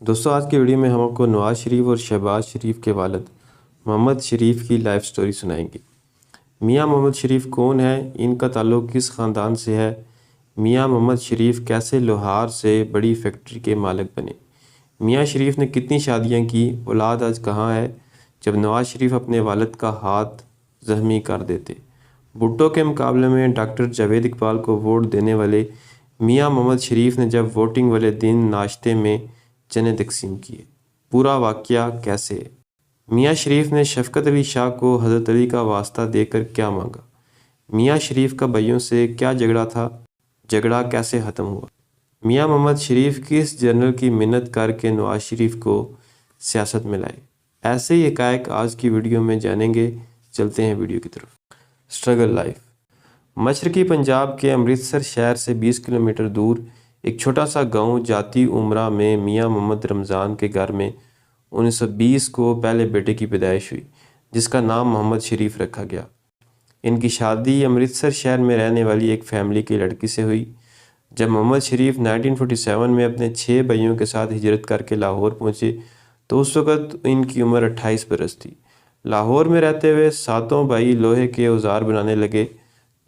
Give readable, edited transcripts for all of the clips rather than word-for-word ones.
دوستوں آج کی ویڈیو میں ہم آپ کو نواز شریف اور شہباز شریف کے والد محمد شریف کی لائف سٹوری سنائیں گے۔ میاں محمد شریف کون ہے، ان کا تعلق کس خاندان سے ہے، میاں محمد شریف کیسے لوہار سے بڑی فیکٹری کے مالک بنے، میاں شریف نے کتنی شادیاں کی، اولاد آج کہاں ہے جب نواز شریف اپنے والد کا ہاتھ زخمی کر دیتے، بھٹو کے مقابلے میں ڈاکٹر جاوید اقبال کو ووٹ دینے والے میاں محمد شریف نے جب ووٹنگ والے دن ناشتے میں چنے تقسیم کیے، پورا واقعہ کیسے ہے؟ میاں شریف نے شفقت علی شاہ کو حضرت علی کا واسطہ دے کر کیا مانگا، میاں شریف کا بھائیوں سے کیا جھگڑا تھا، جھگڑا کیسے ختم ہوا، میاں محمد شریف کس جنرل کی منت کر کے نواز شریف کو سیاست میں لائے، ایسے ہی حقائق آج کی ویڈیو میں جانیں گے۔ چلتے ہیں ویڈیو کی طرف۔ Struggle life. مشرقی پنجاب کے امرتسر شہر سے 20 کلومیٹر دور ایک چھوٹا سا گاؤں جاتی امرا میں میاں محمد رمضان کے گھر میں 1920 کو پہلے بیٹے کی پیدائش ہوئی، جس کا نام محمد شریف رکھا گیا۔ ان کی شادی امرتسر شہر میں رہنے والی ایک فیملی کی لڑکی سے ہوئی۔ جب محمد شریف 1947 میں اپنے 6 بھائیوں کے ساتھ ہجرت کر کے لاہور پہنچے تو اس وقت ان کی عمر 28 برس تھی۔ لاہور میں رہتے ہوئے 7 بھائی لوہے کے اوزار بنانے لگے۔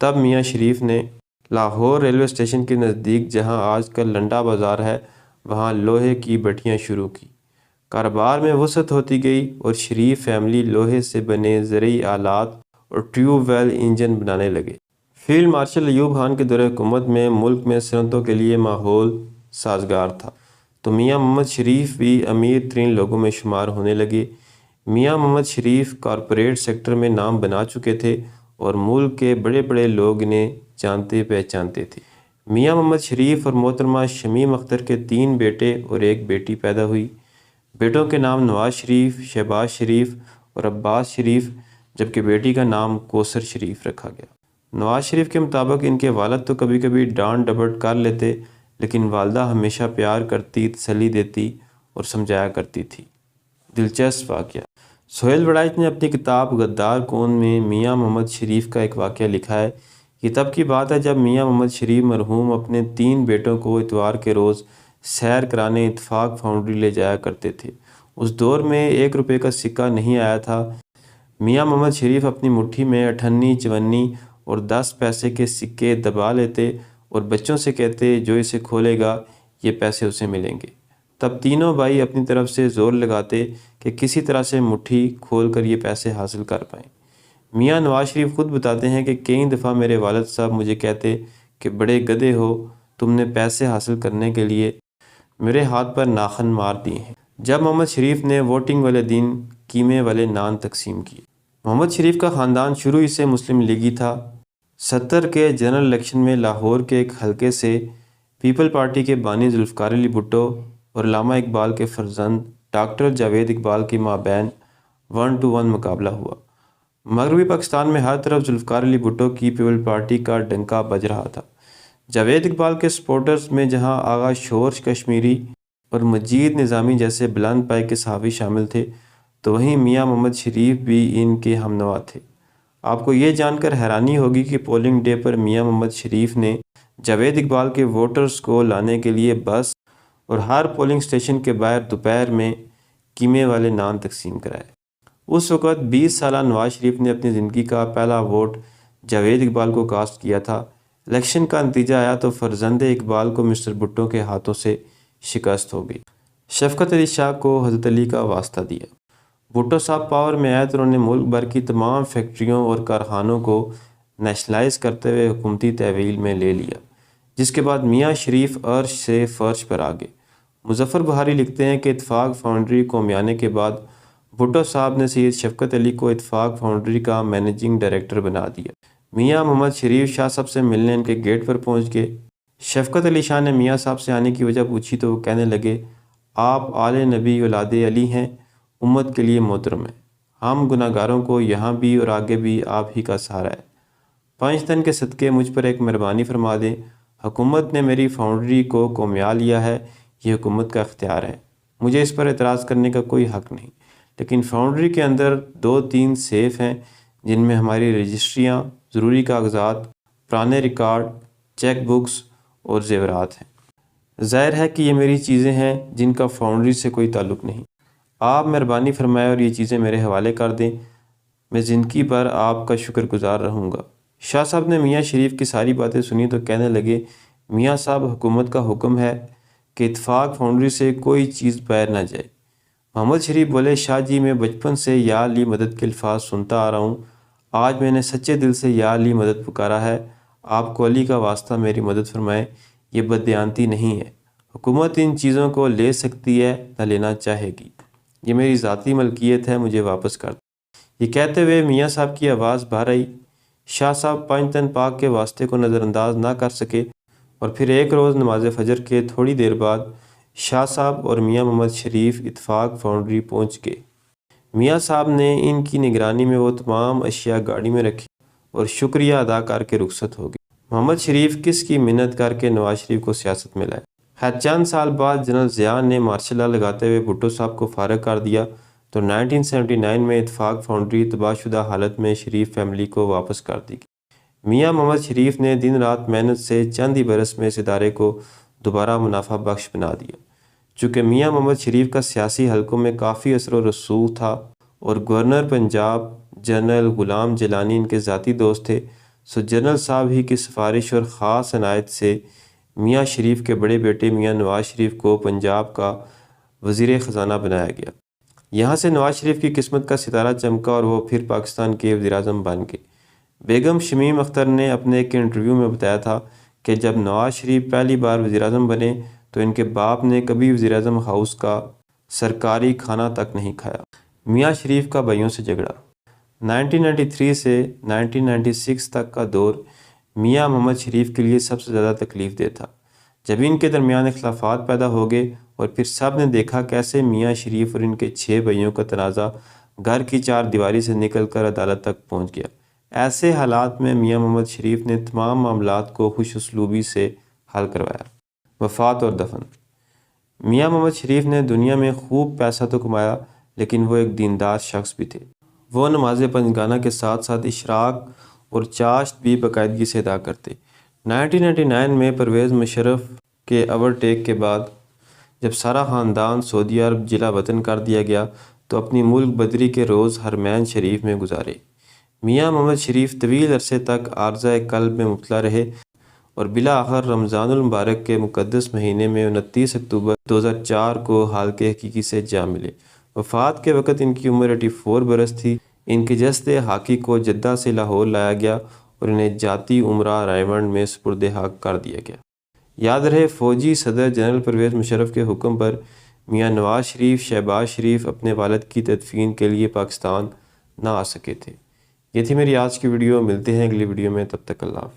تب میاں شریف نے لاہور ریلوے اسٹیشن کے نزدیک، جہاں آج کل لنڈا بازار ہے، وہاں لوہے کی بھٹیاں شروع کی۔ کاروبار میں وسعت ہوتی گئی اور شریف فیملی لوہے سے بنے زرعی آلات اور ٹیوب ویل انجن بنانے لگے۔ فیلڈ مارشل ایوب خان کے دور حکومت میں ملک میں صنعتوں کے لیے ماحول سازگار تھا، تو میاں محمد شریف بھی امیر ترین لوگوں میں شمار ہونے لگے۔ میاں محمد شریف کارپوریٹ سیکٹر میں نام بنا چکے تھے اور ملک کے بڑے بڑے لوگ انہیں جانتے پہچانتے تھے۔ میاں محمد شریف اور محترمہ شمیم اختر کے 3 بیٹے اور 1 بیٹی پیدا ہوئی۔ بیٹوں کے نام نواز شریف، شہباز شریف اور عباس شریف، جبکہ بیٹی کا نام کوثر شریف رکھا گیا۔ نواز شریف کے مطابق ان کے والد تو کبھی کبھی ڈانٹ ڈپٹ کر لیتے، لیکن والدہ ہمیشہ پیار کرتی، تسلی دیتی اور سمجھایا کرتی تھی۔ دلچسپ واقعہ۔ سہیل وڑائچ نے اپنی کتاب غدار کون میں میاں محمد شریف کا ایک واقعہ لکھا ہے۔ یہ تب کی بات ہے جب میاں محمد شریف مرحوم اپنے 3 بیٹوں کو اتوار کے روز سیر کرانے اتفاق فاؤنڈری لے جایا کرتے تھے۔ اس دور میں 1 روپے کا سکہ نہیں آیا تھا۔ میاں محمد شریف اپنی مٹھی میں 58، 54 اور 10 پیسے کے سکے دبا لیتے اور بچوں سے کہتے جو اسے کھولے گا یہ پیسے اسے ملیں گے۔ تب تینوں بھائی اپنی طرف سے زور لگاتے کہ کسی طرح سے مٹھی کھول کر یہ پیسے حاصل کر پائیں۔ میاں نواز شریف خود بتاتے ہیں کہ کئی دفعہ میرے والد صاحب مجھے کہتے کہ بڑے گدھے ہو، تم نے پیسے حاصل کرنے کے لیے میرے ہاتھ پر ناخن مار دیے ہیں۔ جب محمد شریف نے ووٹنگ والے دن قیمے والے نان تقسیم کیے۔ محمد شریف کا خاندان شروع ہی سے مسلم لیگی تھا۔ 70 کے جنرل الیکشن میں لاہور کے ایک حلقے سے پیپل پارٹی کے بانی ذوالفقار علی بھٹو اور علامہ اقبال کے فرزند ڈاکٹر جاوید اقبال کے مابین 1 to 1 مقابلہ ہوا۔ مغربی پاکستان میں ہر طرف ذوالفقار علی بھٹو کی پیپل پارٹی کا ڈنکا بج رہا تھا۔ جاوید اقبال کے سپورٹرز میں جہاں آغا شورش کشمیری اور مجید نظامی جیسے بلند پائے کے صحافی شامل تھے، تو وہیں میاں محمد شریف بھی ان کے ہم نوا تھے۔ آپ کو یہ جان کر حیرانی ہوگی کہ پولنگ ڈے پر میاں محمد شریف نے جاوید اقبال کے ووٹرز کو لانے کے لیے بس اور ہر پولنگ سٹیشن کے باہر دوپہر میں قیمے والے نان تقسیم کرائے۔ اس وقت 20 سالہ نواز شریف نے اپنی زندگی کا پہلا ووٹ جاوید اقبال کو کاسٹ کیا تھا۔ الیکشن کا نتیجہ آیا تو فرزند اقبال کو مسٹر بھٹو کے ہاتھوں سے شکست ہو گئی۔ شفقت علی شاہ کو حضرت علی کا واسطہ دیا۔ بھٹو صاحب پاور میں آئے تو انہوں نے ملک بھر کی تمام فیکٹریوں اور کارخانوں کو نیشنلائز کرتے ہوئے حکومتی تحویل میں لے لیا، جس کے بعد میاں شریف عرش سے فرش پر آ گئے۔ مظفر بہاری لکھتے ہیں کہ اتفاق فاؤنڈری کو میانے کے بعد بھٹو صاحب نے سید شفقت علی کو اتفاق فاؤنڈری کا مینیجنگ ڈائریکٹر بنا دیا۔ میاں محمد شریف شاہ صاحب سے ملنے ان کے گیٹ پر پہنچ گئے۔ شفقت علی شاہ نے میاں صاحب سے آنے کی وجہ پوچھی تو وہ کہنے لگے، آپ آل نبی اولاد علی ہیں، امت کے لیے محترم ہیں، ہم گناہ گاروں کو یہاں بھی اور آگے بھی آپ ہی کا سہارا ہے، 5 دن کے صدقے مجھ پر ایک مہربانی فرما دیں، حکومت نے میری فاؤنڈری کو قومیال لیا ہے، یہ حکومت کا اختیار ہے، مجھے اس پر اعتراض کرنے کا کوئی حق نہیں، لیکن فاؤنڈری کے اندر 2-3 سیف ہیں جن میں ہماری رجسٹریاں، ضروری کاغذات، پرانے ریکارڈ، چیک بکس اور زیورات ہیں۔ ظاہر ہے کہ یہ میری چیزیں ہیں جن کا فاؤنڈری سے کوئی تعلق نہیں۔ آپ مہربانی فرمائے اور یہ چیزیں میرے حوالے کر دیں، میں زندگی بھر آپ کا شکر گزار رہوں گا۔ شاہ صاحب نے میاں شریف کی ساری باتیں سنی تو کہنے لگے، میاں صاحب حکومت کا حکم ہے کہ اتفاق فاؤنڈری سے کوئی چیز باہر نہ جائے۔ محمد شریف بولے، شاہ جی میں بچپن سے یا علی مدد کے الفاظ سنتا آ رہا ہوں، آج میں نے سچے دل سے یا علی مدد پکارا ہے، آپ کو علی کا واسطہ میری مدد فرمائے، یہ بددیانتی نہیں ہے۔ حکومت ان چیزوں کو لے سکتی ہے نہ لینا چاہے گی، یہ میری ذاتی ملکیت ہے، مجھے واپس کر دو۔ یہ کہتے ہوئے میاں صاحب کی آواز باہر آئی۔ شاہ صاحب پانچ تن پاک کے واسطے کو نظر انداز نہ کر سکے، اور پھر ایک روز نماز فجر کے تھوڑی دیر بعد شاہ صاحب اور میاں محمد شریف اتفاق فاؤنڈری پہنچ گئے۔ میاں صاحب نے ان کی نگرانی میں وہ تمام اشیاء گاڑی میں رکھی اور شکریہ ادا کر کے رخصت ہو گئے۔ محمد شریف کس کی منت کر کے نواز شریف کو سیاست میں لائے۔ خیر چند سال بعد جنرل ضیاء نے مارشل لا لگاتے ہوئے بھٹو صاحب کو فارغ کر دیا تو 1979 میں اتفاق فاؤنڈری تباہ شدہ حالت میں شریف فیملی کو واپس کر دی گئی۔ میاں محمد شریف نے دن رات محنت سے چند ہی برس میں اس ادارے کو دوبارہ منافع بخش بنا دیا۔ چونکہ میاں محمد شریف کا سیاسی حلقوں میں کافی اثر و رسوخ تھا اور گورنر پنجاب جنرل غلام جیلانی ان کے ذاتی دوست تھے، سو جنرل صاحب ہی کی سفارش اور خاص عنایت سے میاں شریف کے بڑے بیٹے میاں نواز شریف کو پنجاب کا وزیر خزانہ بنایا گیا۔ یہاں سے نواز شریف کی قسمت کا ستارہ چمکا اور وہ پھر پاکستان کے وزیر اعظم بن گئے۔ بیگم شمیم اختر نے اپنے ایک انٹرویو میں بتایا تھا کہ جب نواز شریف پہلی بار وزیر اعظم بنے تو ان کے باپ نے کبھی وزیر اعظم ہاؤس کا سرکاری کھانا تک نہیں کھایا۔ میاں شریف کا بھائیوں سے جھگڑا۔ 1993 سے 1996 تک کا دور میاں محمد شریف کے لیے سب سے زیادہ تکلیف دہ تھا، جب ان کے درمیان اختلافات پیدا ہو گئے اور پھر سب نے دیکھا کیسے میاں شریف اور ان کے 6 بھائیوں کا تنازع گھر کی 4 دیواری سے نکل کر عدالت تک پہنچ گیا۔ ایسے حالات میں میاں محمد شریف نے تمام معاملات کو خوش اسلوبی سے حل کروایا۔ وفات اور دفن۔ میاں محمد شریف نے دنیا میں خوب پیسہ تو کمایا، لیکن وہ ایک دیندار شخص بھی تھے۔ وہ نماز پنجگانہ کے ساتھ ساتھ اشراق اور چاشت بھی باقاعدگی سے ادا کرتے۔ 1999 میں پرویز مشرف کے اوورٹیک کے بعد جب سارا خاندان سعودی عرب جلا وطن کر دیا گیا تو اپنی ملک بدری کے روز حرمین شریف میں گزارے۔ میاں محمد شریف طویل عرصے تک عارضہ قلب میں مبتلا رہے اور بالآخر رمضان المبارک کے مقدس مہینے میں 29 اکتوبر 2004 کو حالق حقیقی سے جا ملے۔ وفات کے وقت ان کی عمر 84 برس تھی۔ ان کے جسد حاکی کو جدہ سے لاہور لایا گیا اور انہیں جاتی عمرہ رائمنڈ میں سپرد حق کر دیا گیا۔ یاد رہے، فوجی صدر جنرل پرویز مشرف کے حکم پر میاں نواز شریف شہباز شریف اپنے والد کی تدفین کے لیے پاکستان نہ آ سکے تھے۔ یہ تھی میری آج کی ویڈیو، ملتے ہیں اگلی ویڈیو میں، تب تک اللہ حافظ۔